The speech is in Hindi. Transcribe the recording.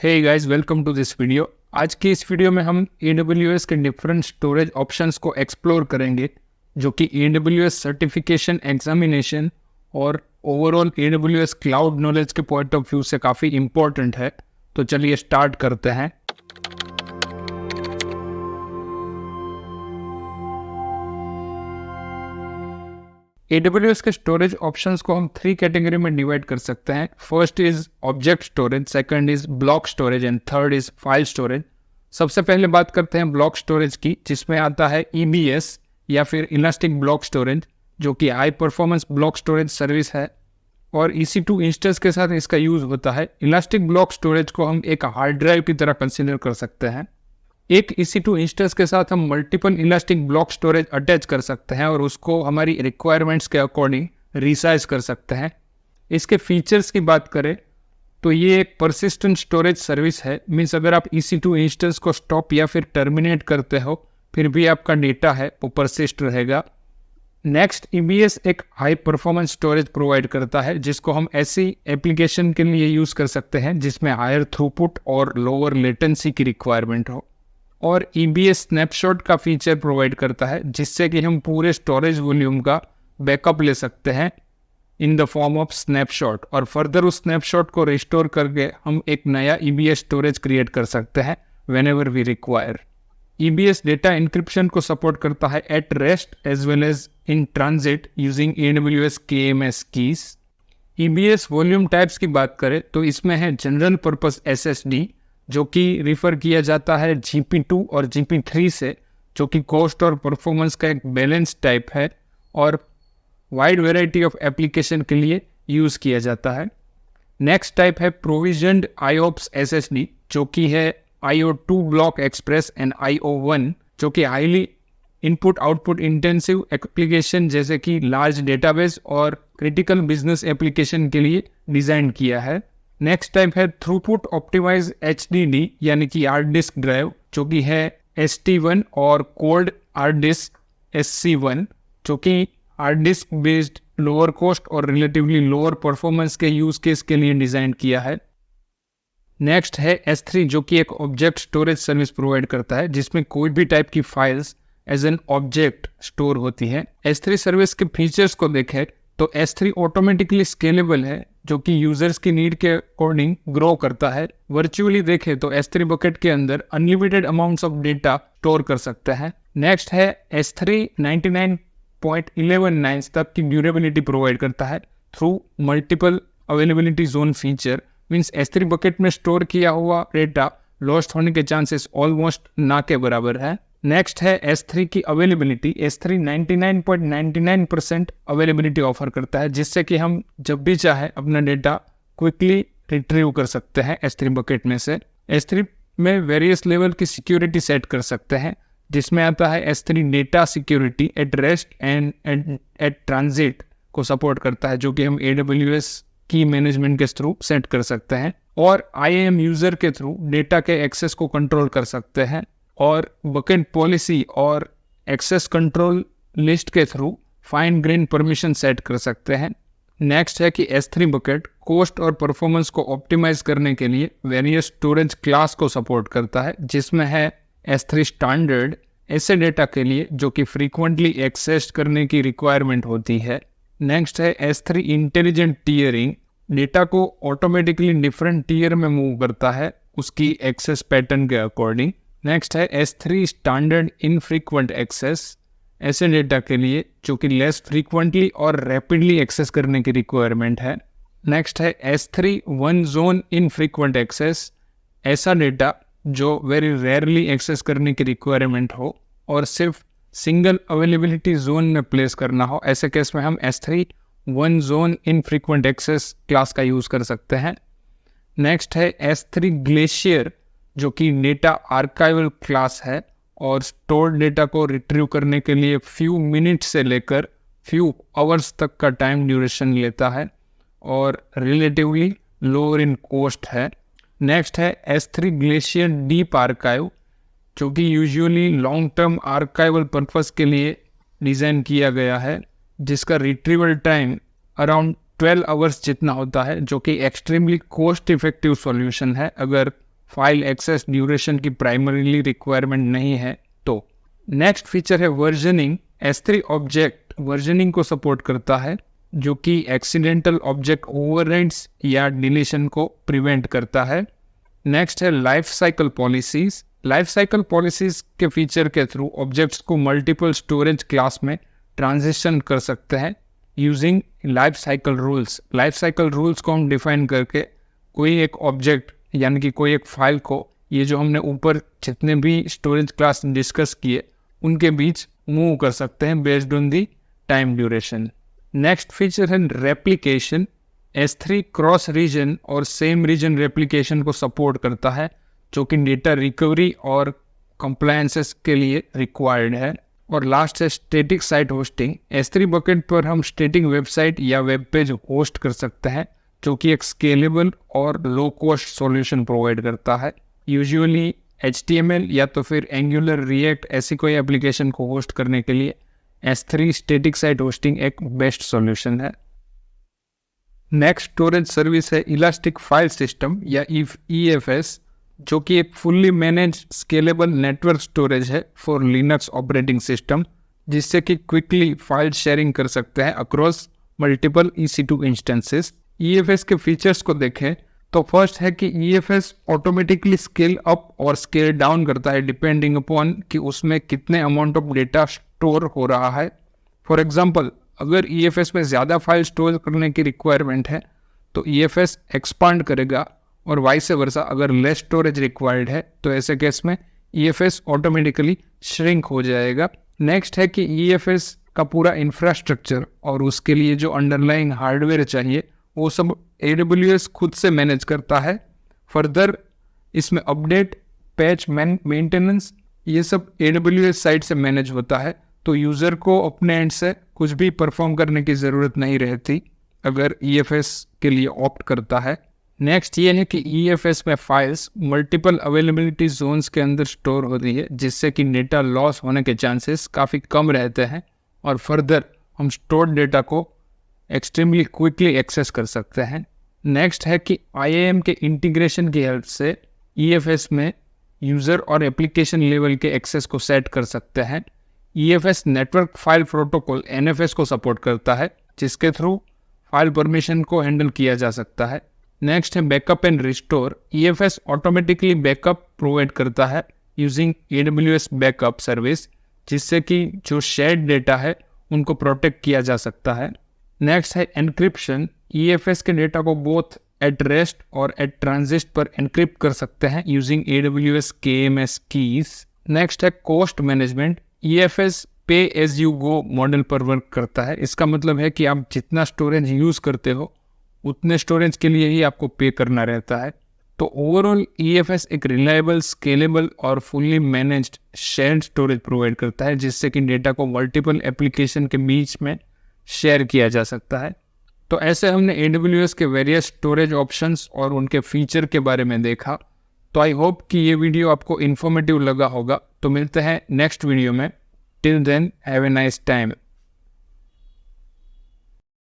Hey guys, welcome to this video. आज की इस वीडियो में हम AWS के डिफरेंट स्टोरेज ऑप्शंस को एक्सप्लोर करेंगे, जो कि AWS सर्टिफिकेशन एग्जामिनेशन और ओवरऑल AWS क्लाउड नॉलेज के पॉइंट ऑफ व्यू से काफ़ी इम्पोर्टेंट है। तो चलिए स्टार्ट करते हैं। AWS के स्टोरेज ऑप्शंस को हम 3 कैटेगरी में डिवाइड कर सकते हैं। First is object storage, second is block storage and third is file storage. सबसे पहले बात करते हैं ब्लॉक स्टोरेज की, जिसमें आता है EBS या फिर इलास्टिक ब्लॉक स्टोरेज, जो कि high performance block storage service है और EC2 इंस्टेंस के साथ इसका यूज होता है। इलास्टिक ब्लॉक स्टोरेज को हम एक हार्ड ड्राइव की तरह कंसिडर कर सकते हैं। एक EC2 इंस्टेंस के साथ हम multiple elastic block storage attach कर सकते हैं और उसको हमारी रिक्वायरमेंट्स के अकॉर्डिंग रिसाइज कर सकते हैं। इसके फीचर्स की बात करें तो ये एक परसिस्टेंट स्टोरेज सर्विस है। मीन्स अगर आप EC2 इंस्टेंस को स्टॉप या फिर टर्मिनेट करते हो, फिर भी आपका डेटा है वो परसिस्ट रहेगा। नेक्स्ट, EBS एक हाई परफॉर्मेंस स्टोरेज प्रोवाइड करता है, जिसको हम ऐसी एप्लीकेशन के लिए यूज़ कर सकते हैं जिसमें हायर थ्रूपुट और लोअर लेटेंसी की रिक्वायरमेंट हो। और EBS स्नैपशॉट का फीचर प्रोवाइड करता है, जिससे कि हम पूरे स्टोरेज वॉल्यूम का बैकअप ले सकते हैं in the form of snapshot, और फर्दर उस स्नैपशॉट को रिस्टोर करके हम एक नया EBS स्टोरेज क्रिएट कर सकते हैं whenever we require. EBS data encryption को सपोर्ट करता है at rest as well as in transit using AWS KMS keys. EBS volume types की बात करें तो इसमें है जनरल पर्पस SSD, जो कि रिफ़र किया जाता है GP2 और GP3 से, जो कि कॉस्ट और परफॉर्मेंस का एक बैलेंस टाइप है और वाइड वैरायटी ऑफ एप्लीकेशन के लिए यूज़ किया जाता है। नेक्स्ट टाइप है प्रोविजन्ड IOPS SSD, जो कि है IO2 block express and IO1, जो कि highly input output intensive application जैसे कि लार्ज डेटाबेस और क्रिटिकल बिजनेस एप्लीकेशन के लिए डिज़ाइन किया है। नेक्स्ट टाइप है थ्रूपुट ऑप्टिमाइज HDD यानी कि हार्ड डिस्क ड्राइव, जो कि है ST1 और कोल्ड हार्ड डिस्क SC1, जो कि hard disk based lower cost और रिलेटिवली लोअर परफॉर्मेंस के यूज केस के लिए डिज़ाइन किया है। नेक्स्ट है S3, जो कि एक ऑब्जेक्ट स्टोरेज सर्विस प्रोवाइड करता है, जिसमें कोई भी टाइप की files as an object store होती है। S3 सर्विस के फीचर्स को देखें तो S3 ऑटोमेटिकली स्केलेबल है, जो कि यूजर्स की नीड के अकॉर्डिंग ग्रो करता है। वर्चुअली देखें तो S3 बकेट के अंदर unlimited amounts of data store कर सकते हैं। नेक्स्ट है S3 99.11 तक की ड्यूरेबिलिटी प्रोवाइड करता है through multiple availability zone feature. Means S3 bucket में स्टोर किया हुआ डेटा लॉस्ट होने के चांसेस ऑलमोस्ट ना के बराबर है। नेक्स्ट है S3 की अवेलेबिलिटी। S3 99.99% अवेलेबिलिटी ऑफर करता है, जिससे कि हम जब भी चाहे अपना डेटा क्विकली रिट्रीव कर सकते हैं S3 बकेट में से। S3 में वेरियस लेवल की सिक्योरिटी सेट कर सकते हैं, जिसमें आता है S3 data security at rest and at transit को सपोर्ट करता है, जो कि हम AWS की मैनेजमेंट के थ्रू सेट कर सकते हैं, और IAM यूजर के थ्रू डेटा के एक्सेस को कंट्रोल कर सकते हैं, और बकेट पॉलिसी और एक्सेस कंट्रोल लिस्ट के through fine grain permission set कर सकते हैं। नेक्स्ट है कि S3 बकेट कॉस्ट और परफॉर्मेंस को ऑप्टिमाइज करने के लिए वेरियस स्टोरेज क्लास को सपोर्ट करता है, जिसमें है S3 स्टैंडर्ड ऐसे डेटा के लिए जो कि फ्रीक्वेंटली एक्सेस करने की रिक्वायरमेंट होती है। नेक्स्ट है S3 इंटेलिजेंट टीयरिंग, डेटा को ऑटोमेटिकली डिफरेंट टीयर में मूव करता है उसकी एक्सेस पैटर्न के अकॉर्डिंग। नेक्स्ट है S3 स्टैंडर्ड इनफ्रीक्वेंट एक्सेस, ऐसे डेटा के लिए जो कि लेस फ्रीक्वेंटली और रैपिडली एक्सेस करने की रिक्वायरमेंट है। नेक्स्ट है S3 one zone infrequent access, ऐसा डेटा जो वेरी रेयरली एक्सेस करने की रिक्वायरमेंट हो और सिर्फ सिंगल अवेलेबिलिटी जोन में प्लेस करना हो। ऐसे केस में हम S3 one zone infrequent access class का यूज़ कर सकते हैं। नेक्स्ट है S3 ग्लेशियर, जो कि डेटा आर्काइवल क्लास है और स्टोर्ड डेटा को रिट्रीव करने के लिए फ्यू मिनट से लेकर फ्यू आवर्स तक का टाइम ड्यूरेशन लेता है और रिलेटिवली लोअर इन कॉस्ट है। नेक्स्ट है S3 ग्लेशियर डीप आर्काइव, जो कि usually long term archival purpose के लिए डिज़ाइन किया गया है, जिसका रिट्रीवल टाइम अराउंड 12 आवर्स जितना होता है, जो कि एक्सट्रीमली कॉस्ट इफेक्टिव सॉल्यूशन है अगर फाइल एक्सेस ड्यूरेशन की प्राइमरीली रिक्वायरमेंट नहीं है तो। नेक्स्ट फीचर है वर्जनिंग। S3 ऑब्जेक्ट वर्जनिंग को सपोर्ट करता है, जो कि एक्सीडेंटल ऑब्जेक्ट ओवरराइड्स या डिलीशन को प्रिवेंट करता है। नेक्स्ट है life cycle policies. Life cycle policies के फीचर के थ्रू ऑब्जेक्ट्स को मल्टीपल स्टोरेज क्लास में ट्रांजिशन कर सकते हैं using life cycle rules. Life cycle rules को हम डिफाइन करके कोई एक ऑब्जेक्ट यानी कि कोई एक फाइल को, ये जो हमने ऊपर जितने भी स्टोरेज क्लास डिस्कस किए उनके बीच मूव कर सकते हैं based on the time duration. Next feature है रेप्लिकेशन। S3 क्रॉस रीजन और सेम रीजन रेप्लिकेशन को सपोर्ट करता है, जो कि डेटा रिकवरी और कंप्लायंसेस के लिए रिक्वायर्ड है। और लास्ट है static site hosting. S3 bucket पर हम स्टैटिक वेबसाइट या वेब पेज होस्ट कर सकते हैं, जो कि एक स्केलेबल और लो कॉस्ट सॉल्यूशन प्रोवाइड करता है। यूजुअली HTML या तो फिर Angular, React ऐसी कोई एप्लीकेशन को होस्ट करने के लिए S3 स्टैटिक साइट होस्टिंग एक बेस्ट सॉल्यूशन है। नेक्स्ट स्टोरेज सर्विस है इलास्टिक फाइल सिस्टम या EFS, जो कि एक fully manage scalable network storage है फॉर लिनक्स ऑपरेटिंग सिस्टम, जिससे कि क्विकली फाइल शेयरिंग कर सकते हैं across multiple EC2 instances. EFS के फीचर्स को देखें तो फर्स्ट है कि EFS ऑटोमेटिकली स्केल अप और स्केल डाउन करता है डिपेंडिंग अपॉन कि उसमें कितने अमाउंट ऑफ डेटा स्टोर हो रहा है। फॉर एग्जांपल, अगर EFS में ज़्यादा फाइल स्टोर करने की रिक्वायरमेंट है तो EFS एक्सपांड करेगा, और वाइस वर्सा अगर लेस स्टोरेज रिक्वायर्ड है तो ऐसे केस में EFS ऑटोमेटिकली श्रिंक हो जाएगा। नेक्स्ट है कि EFS का पूरा इंफ्रास्ट्रक्चर और उसके लिए जो अंडरलाइंग हार्डवेयर चाहिए वो सब AWS खुद से मैनेज करता है। फर्दर इसमें अपडेट, पैच, मेंटेनेंस ये सब AWS साइड से मैनेज होता है, तो यूज़र को अपने एंड से कुछ भी परफॉर्म करने की ज़रूरत नहीं रहती अगर EFS के लिए ऑप्ट करता है। नेक्स्ट ये है कि EFS में फाइल्स मल्टीपल अवेलेबिलिटी जोन्स के अंदर स्टोर होती है, जिससे कि डेटा लॉस होने के चांसेस काफ़ी कम रहते हैं, और फर्दर हम स्टोर्ड डेटा को एक्सट्रीमली क्विकली एक्सेस कर सकते हैं। नेक्स्ट है कि IAM के इंटीग्रेशन की हेल्प से EFS में यूज़र और एप्लीकेशन लेवल के एक्सेस को सेट कर सकते हैं। EFS network file protocol NFS को सपोर्ट करता है, जिसके थ्रू फाइल परमिशन को हैंडल किया जा सकता है। नेक्स्ट है backup and restore. EFS automatically backup provide करता है यूजिंग AWS बैकअप सर्विस, जिससे कि जो शेयर्ड डेटा है उनको प्रोटेक्ट किया जा सकता है। नेक्स्ट है एनक्रिप्शन। EFS के डेटा को बोथ एट रेस्ट और एट ट्रांजिट पर एनक्रिप्ट कर सकते हैं using AWS KMS keys. Next है कॉस्ट मैनेजमेंट। EFS पे एज यू गो मॉडल पर वर्क करता है। इसका मतलब है कि आप जितना स्टोरेज यूज़ करते हो उतने स्टोरेज के लिए ही आपको पे करना रहता है। तो ओवरऑल EFS एक रिलायबल, स्केलेबल और fully managed shared storage provide करता है, जिससे कि डेटा को मल्टीपल एप्लीकेशन के बीच में शेयर किया जा सकता है। तो ऐसे हमने AWS के वेरियस स्टोरेज ऑप्शंस और उनके फीचर के बारे में देखा। तो आई होप कि ये वीडियो आपको इन्फॉर्मेटिव लगा होगा। तो मिलते हैं नेक्स्ट वीडियो में। Till then have a nice time.